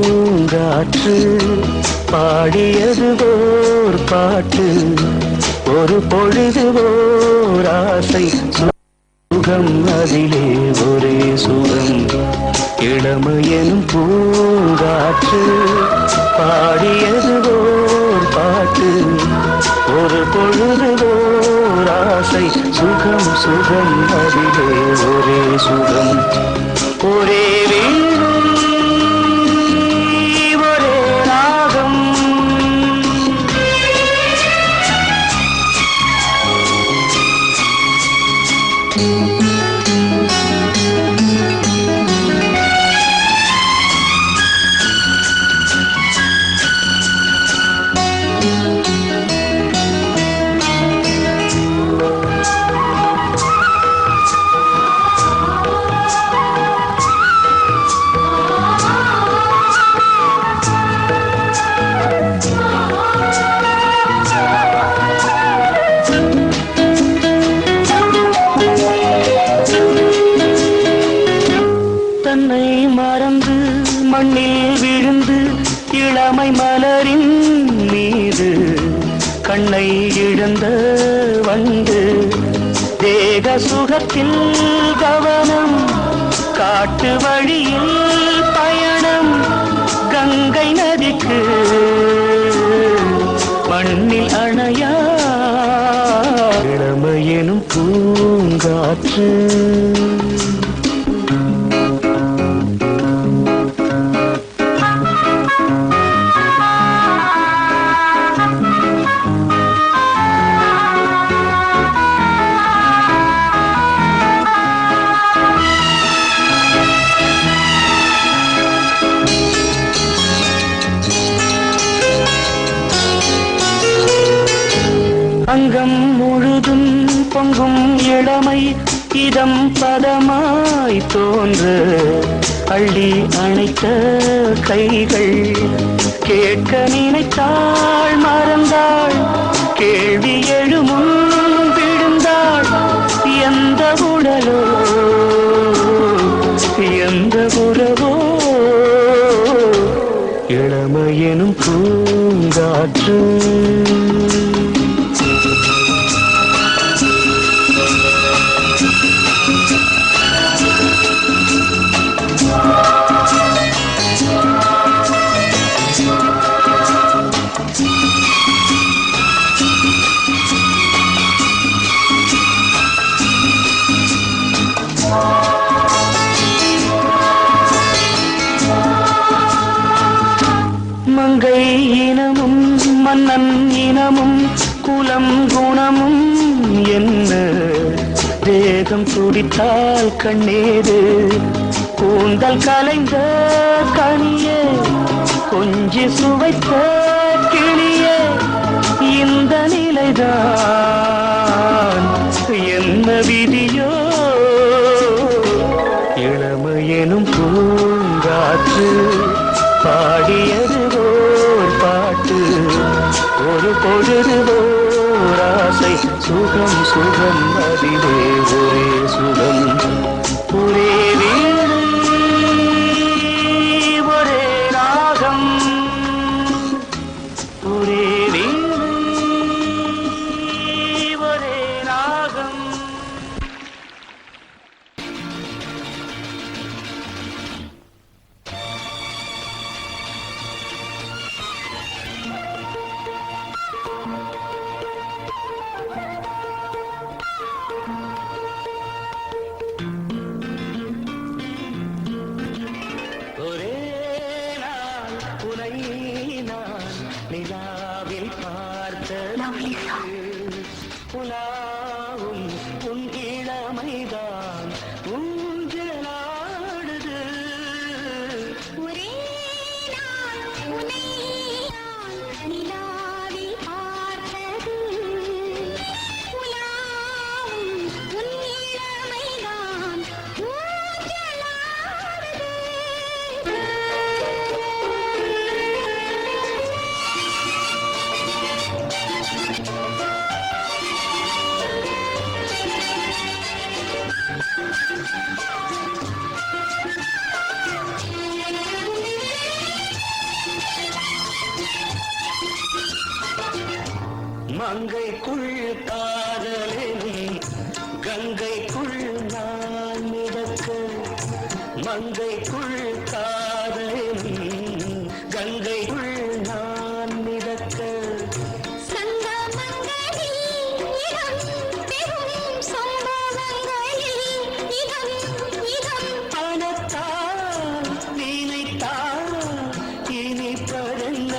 பூங்காற்று பாடியது ஓர் பாட்டு ஒரு பொழுது ஓர் ஆசை சுகம் அதிலே ஒரே சுகம் இளமையெனும் பூங்காற்று பாடியது ஓர் பாட்டு ஒரு பொழுது ஓர் ஆசை சுகம் சுகம் அதிலே ஒரே சுகம் ஒரே வீடும் ஒரே ராகம் தன்னை மறந்து மண்ணில் விழுந்து இளமை மலரின் மீது கண்ணை இழந்த வந்து தேக சுகத்தில் கவனம் காட்டு வழியில் பயணம் கங்கை நதிக்கு மண்ணில் அணையா இளமையெனும் பூங்காற்று அங்கம் முழுதும் பொங்கும் இளமை இதம் பதமாய் தோன்று அள்ளி அணைத்த கைகள் கேட்க நினைத்தாள் மறந்தாள் கேள்வி எழுமுன் விழுந்தாள் எந்த உடலோ எந்த உறவோ இளமையெனும் பூங்காற்று மங்கை இனமும் மன்னன் இனமும் குலம் குணமும் என்ன தேகம் துடித்தால் கண்ணேது கூந்தல் கலைந்த கனியே கொஞ்சி சுவைத்த கிளியே இந்த நிலைதான் என்ன விதியோ இளமையெனும் பூங்காற்று பாடியது ஓர் பாட்டு ஒரு பொழுது ஓர் ஆசை சுகம் சுகம் அதிலே ஒரே சுகம் ஒரே வீடு ஒரே ராகம் ஒரே வீடு ஒரே ராகம் நிலாவில் பார்த்தது புலாவும் உன் இளமைதான் ஊஞ்சலாடுது ஒரே நாள் உன்னை நான் நிலாவில் பார்த்தது புலாவும் உன் இளமைதான் ஊஞ்சலாடுது மங்கைக்குள் காதலின் கங்கைக்குள் நான் மிதக்க மங்கைக்குள் காதலின் கங்கைக்குள் நான் மிதக்க பணத்தால் நினைத்தால் இனிப்பதென்ன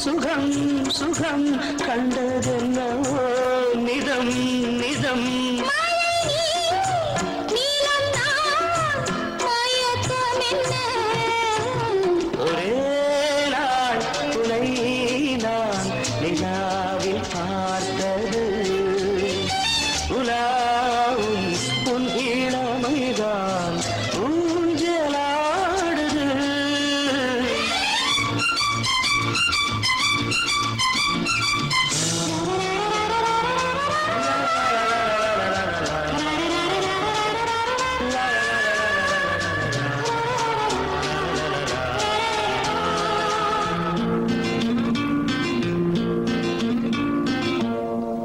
சுகம் சுகம் கண்டதென்னவோ நிதம் நிதம் ஒரே நாள் துணை நான் நிலாவில் பார்த்தது உலாவும் உன் இளமைதான் ஊஞ்சலாடுது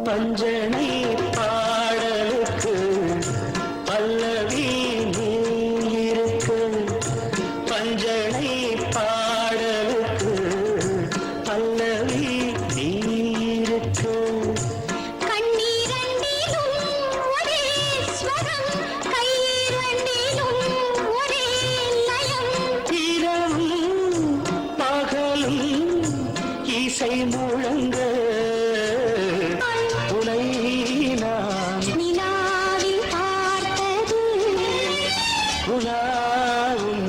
பஞ்சனை பாடலுக்கு பல்லவி நீ இருக்கு பஞ்சனை பாடலுக்கு பல்லவி நீ இருக்கு இரவும் பகலும் இசை முழங்க உனை நான் உலாவும்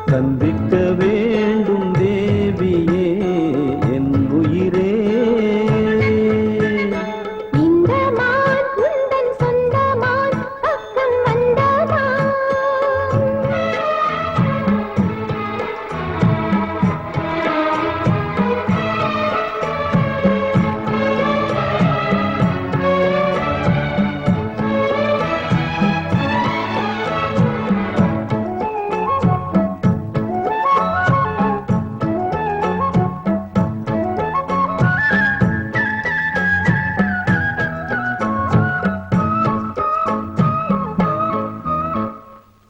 சந்திக்க வேண்டும் தேவியே என் உயிரே. இந்த மான் உந்தன் சொந்த மான் பக்கம் வந்ததா?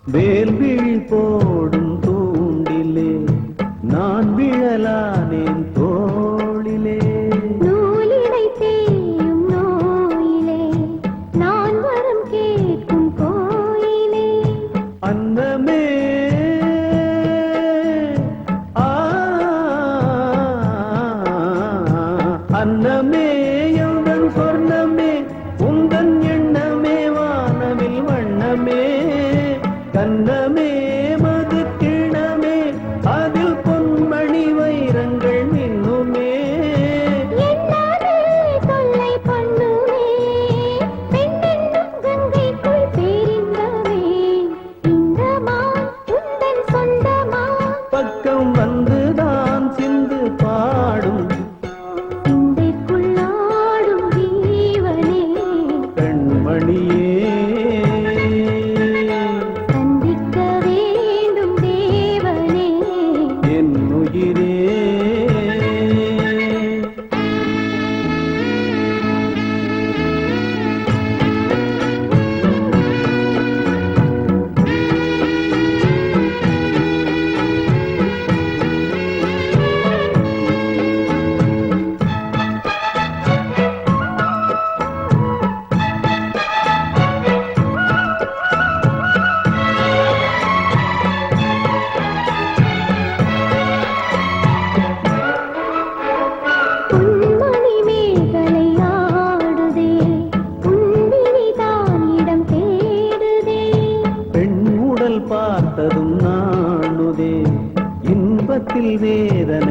வேல்விழி போடும் தூண்டிலே நான் விழலானேன் தோளிலே. நூலினை தேயும் நோயிலே நான் வரம் கேட்கும் கோயிலே. அன்னமே அன்னமே எந்தன்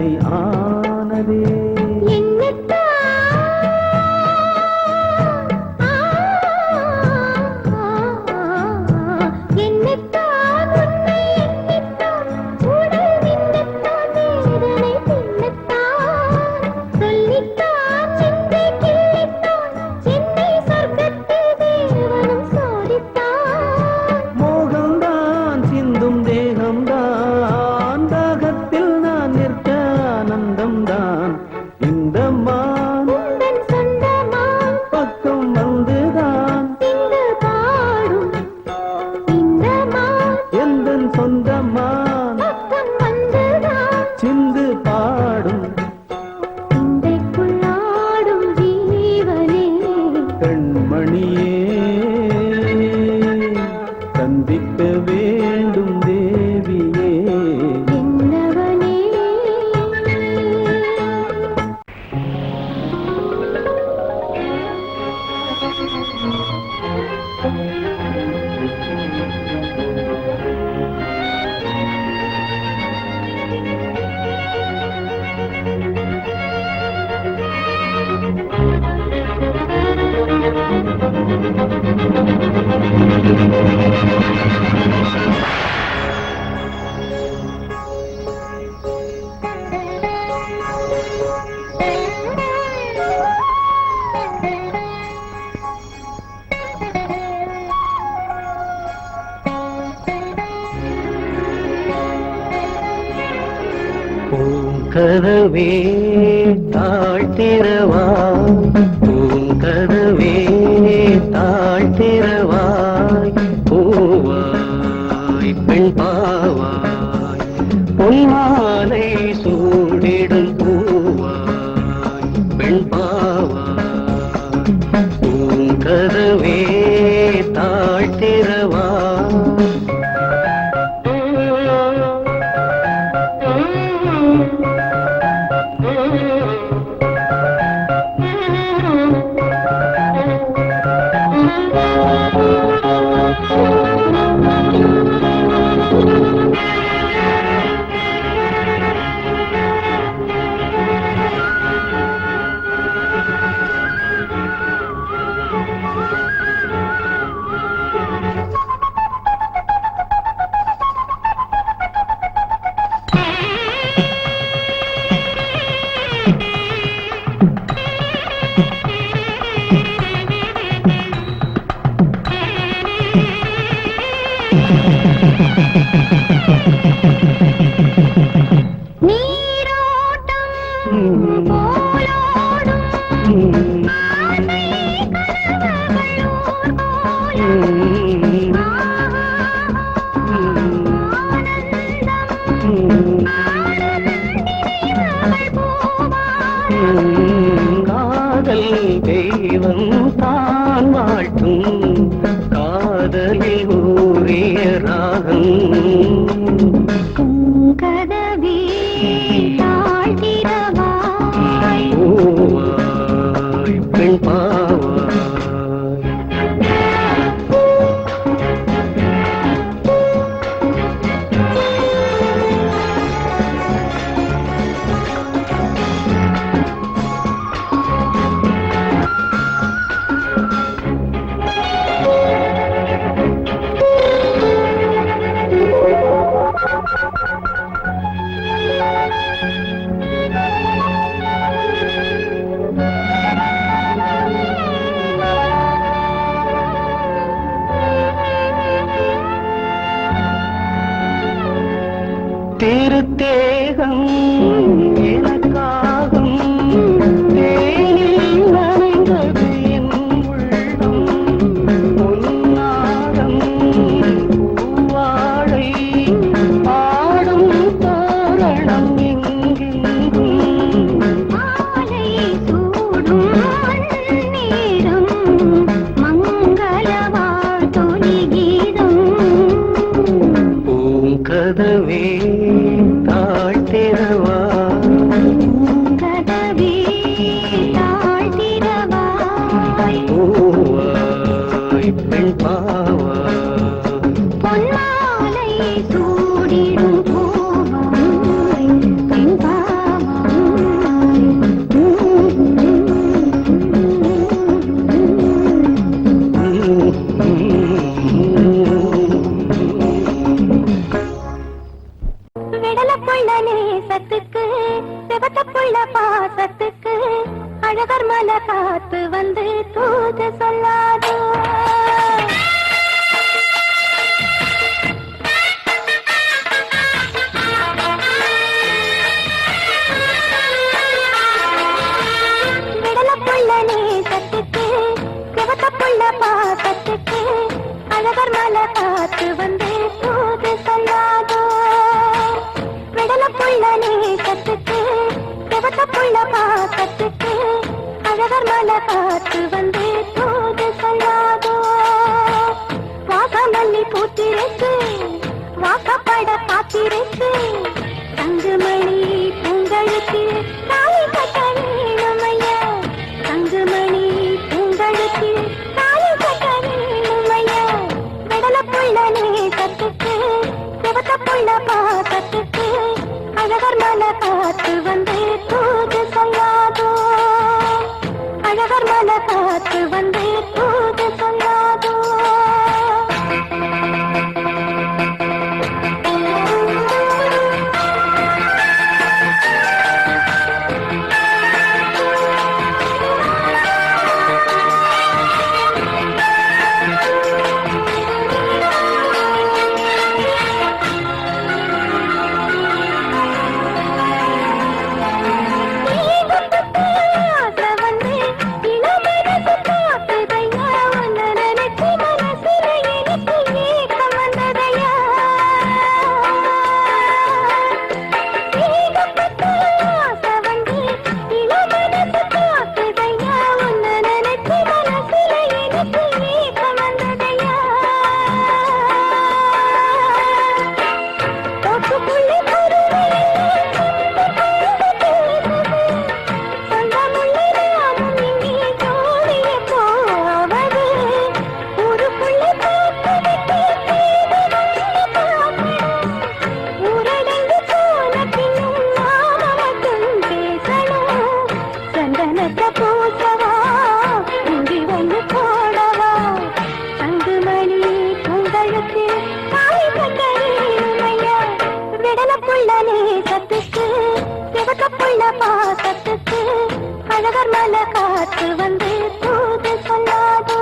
வேதனை ஆனதே. மோகம்தான் சிந்தும் தேகம்தான், தாகத்தில் நான் நிற்க ஆனந்தம்தான். இந்த மான் பக்கம் வந்துதான் எந்தன் சொந்தமான் சிந்து பாடும். கண்மணியே சந்திக்க வேண்டும் தேவியே. பூங்கதவே தாழ்த்திரவாய், பூங்கதவே தாழ்த்திரவாய், பூவாய் பெண் பாவாய், பொன்மாலை சூடிடும் பூவாய் பெண் பாவாய். பூங்கதவே தாழ்த்திரவாய். காதல் தெய்வம் தான் வாழ்த்தும், காதலில் ஊறிய ராகம். பூங்கதவே தாழ்த்திரவாய், பூவாய் பெண் பாவாய். திருத்தேகம் எனக்காகும், தேனில் நனைந்தது என் உள்ளம். பொன்னாகம் பூவாழை ஆடும் தோரணம் எங்கெங்கும். மாலை சூடும் நேரம் மங்கள வாழ்த்தொலி கீதம். பூங்கதவே தாழ் நேசத்துக்கு செவத்த புள்ள பாசத்துக்கு அழகர் மலை காத்து வந்து தூது சொல்லாதோ விடல புள்ள நேசத்துக்கு செவத்த புள்ள பாசத்துக்கு அழகர் மலை காத்து வந்து தூது சொல்லாதோ விடல புள்ள நேசத்துக்கு செவத்த புள்ள பாசத்துக்கு அழகர் மலை காத்து வந்து தூது சொல்லாதோ வாசமல்லி பூத்திருக்கு வாக்கப்பட காத்திருக்கு தங்குமணி பூங்கழுக்கு தாலி கட்ட வேணுமையா தங்குமணி பூங்கழுக்கு தாலி கட்ட வேணுமையா விடல புள்ள நேசத்துக்கு செவத்த புள்ள பாசத்துக்கு அழகர் மலை காத்து வந்து தூது சொல்லாதோ அழகர் மலை காத்து வந்து தூது சொல்லாதோ அழகர் மலை காத்து வந்து தூது சொல்லாதோ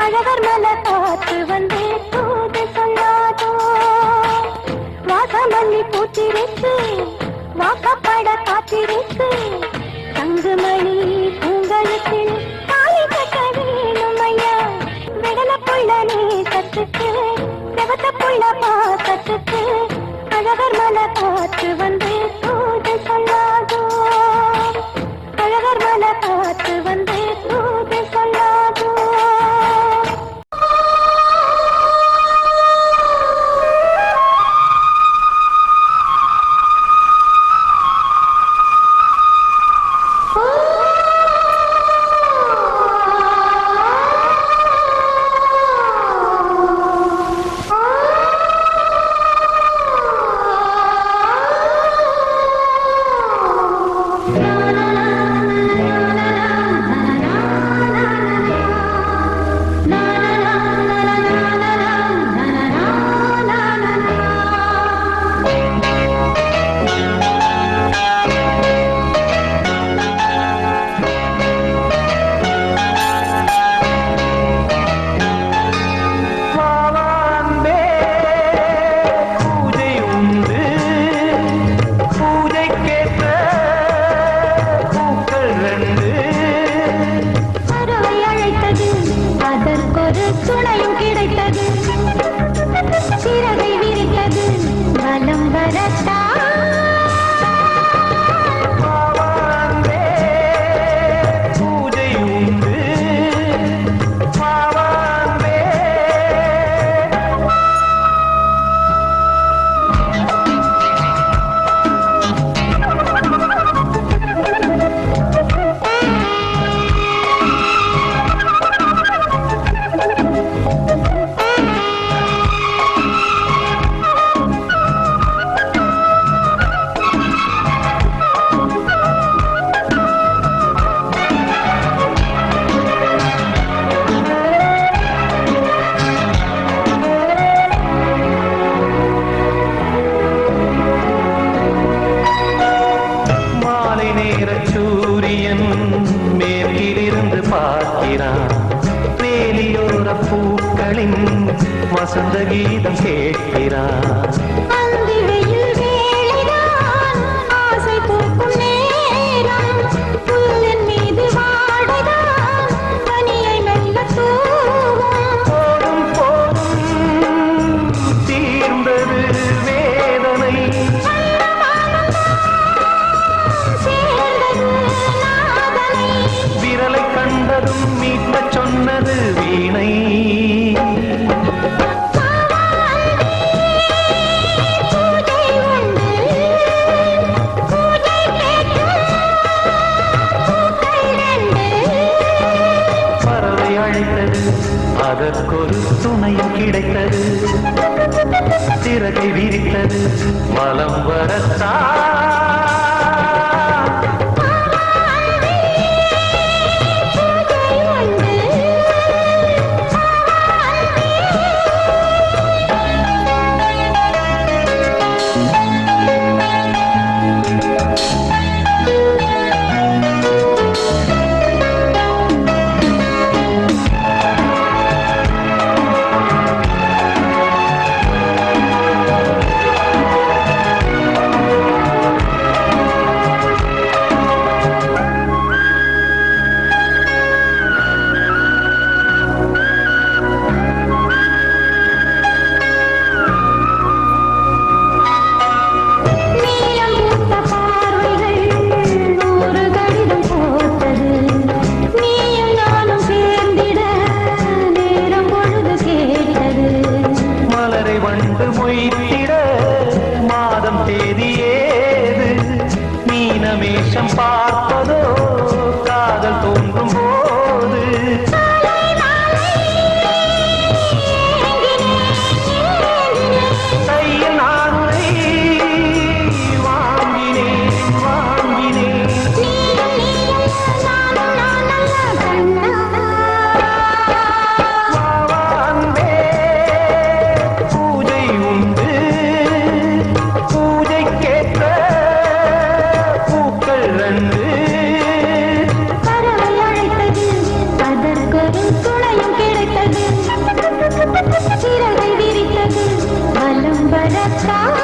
அழகர் மலை காத்து வந்து தூது சொல்லாதோ வாசமல்லி பூத்திருக்கு வாக்கப்பட காத்திருக்கு தங்குமணி பூங்களுக்கு தாலி கட்ட வேணுமையா விடல புள்ள நேசத்துக்கு செவத்த புள்ள பாசத்துக்கு அழகர் மலை காத்து வந்து தூது சொல்லாதோ அழகர் மலை காத்து வந்து தூது சொல்லாதோ பார்க்கிறான் வேலியோர பூக்களின் வசந்த கீதம் கேட்கிறான் அந்தி வெயில் வேளைதான் ஆசை பூக்கும் நேரம் புல்லின் மீது வாடைதான் பனியை மெல்ல தூவும் போதும் போதும் தீர்ந்தது வேதனை சேர்ந்தது நாதனை விரலை கண்டதும் மீட்கச் சொன்னது வீணை பூஜை உண்டு பூஜை கேட்கும் பூக்கள் ரெண்டு பறவை அழைத்தது அதற்கொரு துணையும் கிடைத்தது சிறகை விரித்தது வலம் வரத்தான் பூஜை உண்டு நீலம் பூத்த பார்வைகள் நூறு கடிதம் போட்டது நீயும் நானும் சேர்ந்திட நேரம் பொழுது கேட்டது மலரை வண்டு மொய்த்திட மாதம் தேதி ஏது மீனமேஷம் பார்ப்பதோ காதல் தோன்றும் போது கையில் நானுரை வாங்கினேன் வாங்கினேன் வாவான்பே பூஜை உண்டு பூஜைக்கேற்ற பூக்கள் ரெண்டு பறவை அழைத்தது அதற்கொரு துணையும் கிடைத்தது சிறகை விரித்தது வலம் வரத்தான்